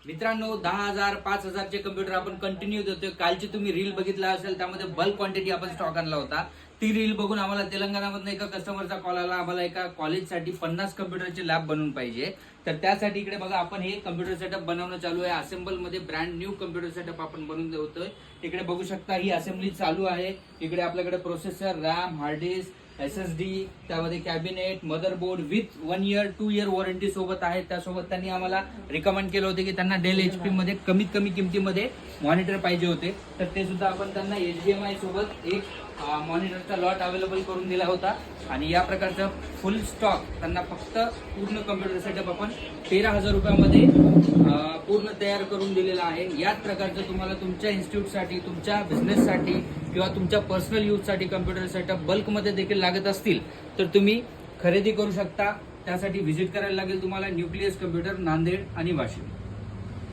मित्रांनो 10,000 5,000चे कम्प्युटर आपण कंटिन्यू देतोय. कालची तुम्ही रील बघितला असेल, त्यामध्ये बल्क क्वांटिटी आपण स्टॉक आणला होता. ती रील बघून आम्हाला तेलंगणामधून एका कस्टमरचा कॉल आला, आम्हाला एका कॉलेजसाठी 50 कम्प्युटरचे लॅब बनवून पाहिजे. तर त्यासाठी इकडे बघा आपण हे कम्प्युटर सेटअप बनवणं चालू आहे. असेंबल मध्ये ब्रँड न्यू कम्प्युटर सेटअप आपण बनवून देतोय. इकडे बघू शकता ही असेंबली चालू आहे. इकडे आपल्याकडे processor, RAM, hard disk, SSD, त्यामध्ये cabinet, motherboard with 1 year 2 year warranty सोबत आहे. त्यासोबत त्यांनी आम्हाला रिकमेंड केलं होते की त्यांना डेल HP मध्ये कमीत कमी किमतीमध्ये मॉनिटर पाहिजे होते. तर ते सुद्धा आपण त्यांना HDMI सोबत एक मॉनिटरचा लॉट अवेलेबल करून दिला होता. आणि या प्रकारचं फुल स्टॉक त्यांना फक्त पूर्ण कम्प्युटर सेटअप आपण 13,000 रुपयामध्ये पूर्ण तयार करून दिलेला आहे. याच प्रकारचं तुम्हाला तुमच्या इन्स्टिट्यूटसाठी, तुमच्या बिझनेससाठी किंवा तुमच्या पर्सनल यूजसाठी कम्प्युटर सेटअप बल्कमध्ये देखील लागत असतील तर तुम्ही खरेदी करू शकता. त्यासाठी व्हिजिट करायला लागेल तुम्हाला न्यूक्लियस कम्प्युटर, नांदेड आणि वाशिम.